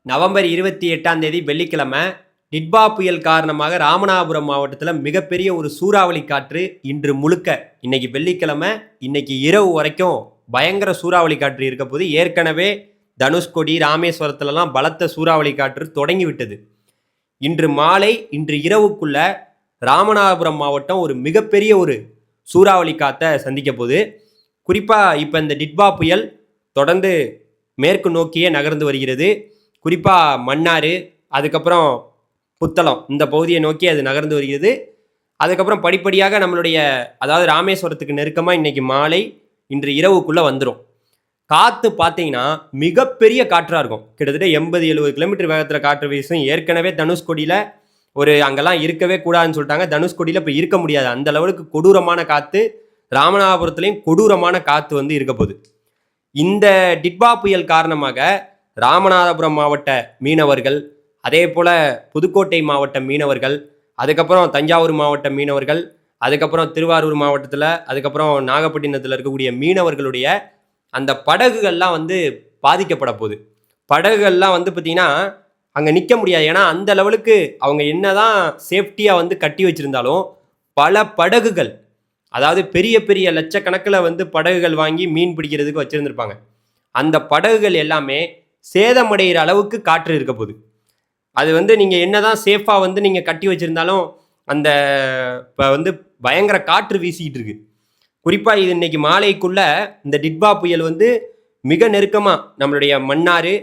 November 28ஆம் தேதி வெள்ளிக்கிழமை டிட்பா புயல் காரணமாக ராமநாதபுரம் மாவட்டத்தில் மிகப்பெரிய ஒரு சூறாவளி காற்று இன்று முழுக்க இன்னைக்கு வெள்ளிக்கிழமை இன்னைக்கு இரவு வரைக்கும் பயங்கர சூறாவளி காற்று இருக்க போது ஏற்கனவே தனுஷ்கோடி ராமேஸ்வரத்துலலாம் பலத்த சூறாவளி காற்று தொடங்கி விட்டது. இன்று இரவுக்குள்ள ராமநாதபுரம் மாவட்டம் ஒரு மிகப்பெரிய ஒரு சூறாவளி காற்றை சந்திக்க போகுது. குறிப்பாக இப்போ இந்த டிட்பா புயல் தொடர்ந்து மேற்கு நோக்கியே நகர்ந்து வருகிறது. குறிப்பாக மன்னார், அதுக்கப்புறம் புத்தளம் இந்த பகுதியை நோக்கி அது நகர்ந்து வருகிறது. அதுக்கப்புறம் படிப்படியாக நம்மளுடைய அதாவது ராமேஸ்வரத்துக்கு நெருக்கமாக இன்றைக்கி மாலை இன்று இரவுக்குள்ளே வந்துடும். காற்று பார்த்தீங்கன்னா மிகப்பெரிய காற்றாக இருக்கும். கிட்டத்தட்ட 80-70 கிலோமீட்டர் வேகத்தில் காற்று வீசும். ஏற்கனவே தனுஷ்கோடியில் அங்கெல்லாம் இருக்கவே கூடாதுன்னு சொல்லிட்டாங்க. தனுஷ்கோடியில் இப்போ இருக்க முடியாது, அந்த லெவலுக்கு கொடூரமான காற்று. ராமநாதபுரத்துலேயும் கொடூரமான காற்று இருக்க போகுது. இந்த டிட்பா புயல் காரணமாக ராமநாதபுரம் மாவட்ட மீனவர்கள், அதே போல் புதுக்கோட்டை மாவட்ட மீனவர்கள், அதுக்கப்புறம் தஞ்சாவூர் மாவட்ட மீனவர்கள், அதுக்கப்புறம் திருவாரூர் மாவட்டத்தில், அதுக்கப்புறம் நாகப்பட்டினத்தில் இருக்கக்கூடிய மீனவர்களுடைய அந்த படகுகள்லாம் பாதிக்கப்பட போகுது. படகுகள்லாம் பார்த்திங்கன்னா அங்கே நிற்க முடியாது. ஏன்னா அந்த லெவலுக்கு அவங்க என்னதான் சேஃப்டியாக கட்டி வச்சுருந்தாலும் பல படகுகள், அதாவது பெரிய பெரிய லட்சக்கணக்கில் படகுகள் வாங்கி மீன் பிடிக்கிறதுக்கு வச்சுருந்துருப்பாங்க. அந்த படகுகள் எல்லாமே சேதமடைகிற அளவுக்கு காற்று இருக்க போகுது. அது நீங்கள் என்னதான் சேஃபாக நீங்கள் கட்டி வச்சுருந்தாலும் அந்த இப்போ பயங்கர காற்று வீசிக்கிட்டு இருக்கு. குறிப்பாக இது இன்னைக்கு மாலைக்குள்ள இந்த டிட்பா புயல் மிக நெருக்கமாக நம்மளுடைய மன்னார்,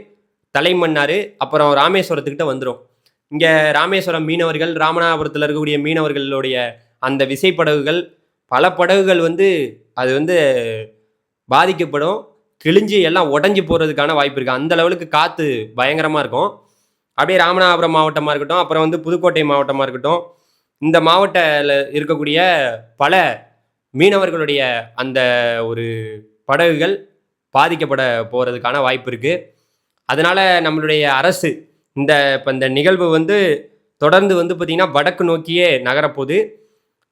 தலைமன்னார், அப்புறம் ராமேஸ்வரத்துக்கிட்ட வந்துடும். இங்கே ராமேஸ்வரம் மீனவர்கள், ராமநாதபுரத்தில் இருக்கக்கூடிய மீனவர்களுடைய அந்த விசைப்படகுகள், பல படகுகள் அது பாதிக்கப்படும். கிழிஞ்சு எல்லாம் உடஞ்சி போகிறதுக்கான வாய்ப்பு இருக்குது. அந்த லெவலுக்கு காற்று பயங்கரமாக இருக்கும். அப்படியே ராமநாதபுரம் மாவட்டமாக இருக்கட்டும், அப்புறம் புதுக்கோட்டை மாவட்டமாக இருக்கட்டும், இந்த மாவட்டத்தில் இருக்கக்கூடிய பல மீனவர்களுடைய அந்த ஒரு படகுகள் பாதிக்கப்பட போகிறதுக்கான வாய்ப்பு இருக்குது. அதனால் நம்மளுடைய அரசு இப்போ இந்த நிகழ்வு தொடர்ந்து பார்த்திங்கன்னா வடக்கு நோக்கியே நகரப்போகுது.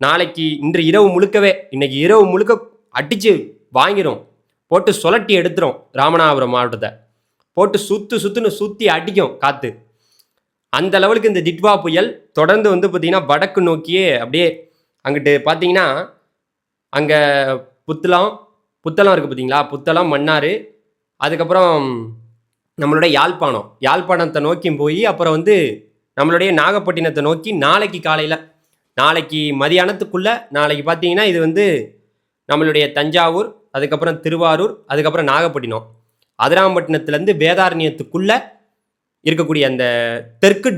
நாளைக்கு இன்று இரவு முழுக்கவே, இன்னைக்கு இரவு முழுக்க அடித்து வாங்கிடும், போட்டு சுழட்டி எடுத்துரும். ராமநாதபுரம் மாவட்டத்தை போட்டு சுற்றி அடிக்கும் காற்று. அந்த லெவலுக்கு இந்த டிட்பா புயல் தொடர்ந்து பார்த்திங்கன்னா வடக்கு நோக்கியே அப்படியே அங்கிட்டு பார்த்தீங்கன்னா அங்கே புத்தளம் இருக்குது பார்த்தீங்களா, புத்தளம், மன்னார், அதுக்கப்புறம் நம்மளுடைய யாழ்ப்பாணத்தை நோக்கி போய் அப்புறம் நம்மளுடைய நாகப்பட்டினத்தை நோக்கி நாளைக்கு மதியானத்துக்குள்ளே நாளைக்கு பார்த்தீங்கன்னா இது நம்மளுடைய தஞ்சாவூர், அதுக்கப்புறம் திருவாரூர், அதுக்கப்புறம் நாகப்பட்டினம், அதிராம்பட்டினத்துலேருந்து வேதாரண்யத்துக்குள்ளே இருக்கக்கூடிய அந்த தெற்கு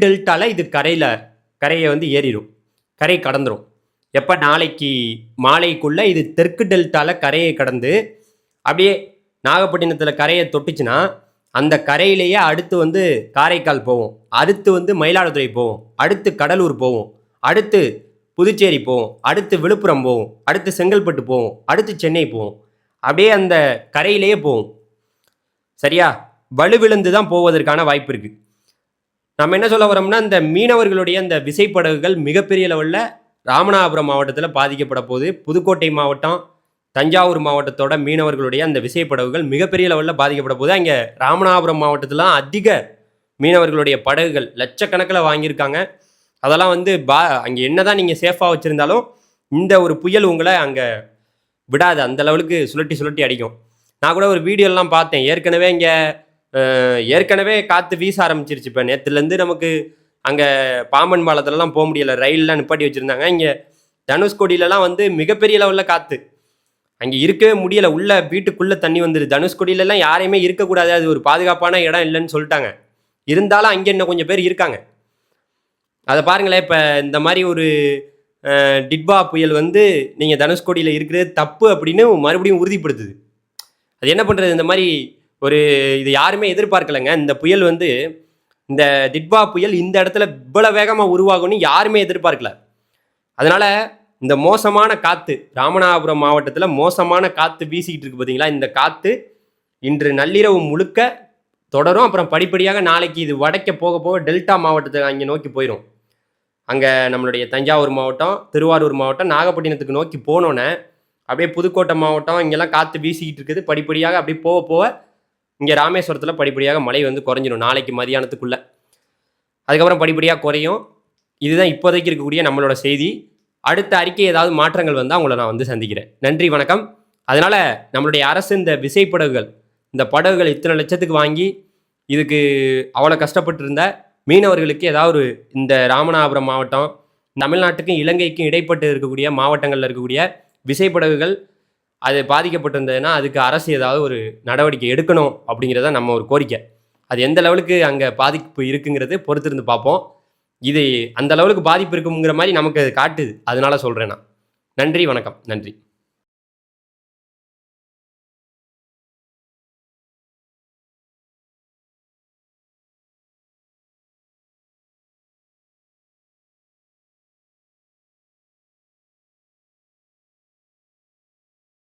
டெல்டாவில் இது கரையை ஏறிடும், கரை கடந்துடும். எப்போ நாளைக்கு மாலைக்குள்ளே இது தெற்கு டெல்டாவில் கரையை கடந்து அப்படியே நாகப்பட்டினத்தில் கரையை தொட்டுச்சுன்னா அந்த கரையிலேயே அடுத்து காரைக்கால் போவோம், அடுத்து மயிலாடுதுறை போவோம், அடுத்து கடலூர் போவோம், அடுத்து புதுச்சேரி போவோம், அடுத்து விழுப்புரம் போவோம், அடுத்து செங்கல்பட்டு போவோம், அடுத்து சென்னை போவோம். அப்படியே அந்த கரையிலேயே போவோம். சரியா? வலுவிழந்து தான் போவதற்கான வாய்ப்பு இருக்குது. நம்ம என்ன சொல்ல வரோம்னா, இந்த மீனவர்களுடைய அந்த விசைப்படகுகள் மிகப்பெரிய லெவலில் ராமநாதபுரம் மாவட்டத்தில் பாதிக்கப்பட போகுது. புதுக்கோட்டை மாவட்டம், தஞ்சாவூர் மாவட்டத்தோட மீனவர்களுடைய அந்த விசைப்படகுகள் மிகப்பெரிய லெவலில் பாதிக்கப்பட போகுது. அங்கே ராமநாதபுரம் மாவட்டத்தில் அதிக மீனவர்களுடைய படகுகள் லட்சக்கணக்கில் வாங்கியிருக்காங்க. அதெல்லாம் அங்கே என்ன தான் நீங்கள் சேஃபாக வச்சுருந்தாலும் இந்த ஒரு புயல் உங்களை அங்கே விடாது, அந்த லெவலுக்கு சுழட்டி அடிக்கும். நான் கூட ஒரு வீடியோலாம் பார்த்தேன். ஏற்கனவே காற்று வீச ஆரம்பிச்சிருச்சு. இப்போ நேற்றுலேருந்து நமக்கு அங்கே பாம்பன் பாலத்துலலாம் போக முடியலை, ரயிலெலாம் நிப்பாட்டி வச்சுருந்தாங்க. இங்கே தனுஷ்கோடியிலலாம் மிகப்பெரிய லெவலில் காற்று, அங்கே இருக்கவே முடியலை. வீட்டுக்குள்ளே தண்ணி வந்துடுது. தனுஷ்கோடியிலலாம் யாரையுமே இருக்கக்கூடாது, அது ஒரு பாதுகாப்பான இடம் இல்லைன்னு சொல்லிட்டாங்க. இருந்தாலும் அங்கே இன்னும் கொஞ்சம் பேர் இருக்காங்க. அதை பாருங்களேன். இப்போ இந்த மாதிரி ஒரு டிட்பா புயல் நீங்கள் தனுஷ்கோடியில் இருக்கிறது தப்பு அப்படின்னு மறுபடியும் உறுதிப்படுத்துது. அது என்ன பண்ணுறது? இந்த மாதிரி இது யாருமே எதிர்பார்க்கலைங்க. இந்த புயல் இந்த டிட்பா புயல் இந்த இடத்துல இவ்வளோ வேகமாக உருவாகும்னு யாருமே எதிர்பார்க்கல. அதனால் இந்த மோசமான காற்று ராமநாதபுரம் மாவட்டத்தில் மோசமான காற்று வீசிக்கிட்டு இருக்கு பார்த்தீங்களா, இந்த காற்று இன்று நள்ளிரவு முழுக்க தொடரும். அப்புறம் படிப்படியாக நாளைக்கு இது வடக்க போக டெல்டா மாவட்டத்தை அங்கே நோக்கி போயிடும். அங்கே நம்மளுடைய தஞ்சாவூர் மாவட்டம், திருவாரூர் மாவட்டம், நாகப்பட்டினத்துக்கு நோக்கி போனோன்னே அப்படியே புதுக்கோட்டை மாவட்டம் இங்கெல்லாம் காற்று வீசிக்கிட்டு இருக்குது. படிப்படியாக அப்படியே போக இங்கே ராமேஸ்வரத்தில் படிப்படியாக மழை வந்து குறைஞ்சிடும் நாளைக்கு மதியானத்துக்குள்ளே. அதுக்கப்புறம் படிப்படியாக குறையும். இதுதான் இப்போதைக்கு இருக்கக்கூடிய நம்மளோட செய்தி. அடுத்த அறிக்கை ஏதாவது மாற்றங்கள் வந்தால் உங்களை நான் வந்து சந்திக்கிறேன். நன்றி, வணக்கம். அதனால் நம்மளுடைய அரசு இந்த விசைப்படகுகள், இந்த படகுகள் இத்தனை லட்சத்துக்கு வாங்கி இதுக்கு அவ்வளோ கஷ்டப்பட்டு இருந்த மீனவர்களுக்கு ஏதாவது இந்த ராமநாதபுரம் மாவட்டம், தமிழ்நாட்டுக்கும் இலங்கைக்கும் இடைப்பட்டு இருக்கக்கூடிய மாவட்டங்களில் இருக்கக்கூடிய விசைப்படகுகள் அது பாதிக்கப்பட்டிருந்ததுன்னா அதுக்கு அரசு ஏதாவது ஒரு நடவடிக்கை எடுக்கணும் அப்படிங்கிறத நம்ம ஒரு கோரிக்கை. அது எந்த லெவலுக்கு அங்கே பாதிப்பு இருக்குங்கிறது பொறுத்திருந்து பார்ப்போம். இது அந்த லெவலுக்கு பாதிப்பு இருக்குங்கிற மாதிரி நமக்கு அது காட்டுது. அதனால சொல்கிறேன் நான். நன்றி, வணக்கம். நன்றி.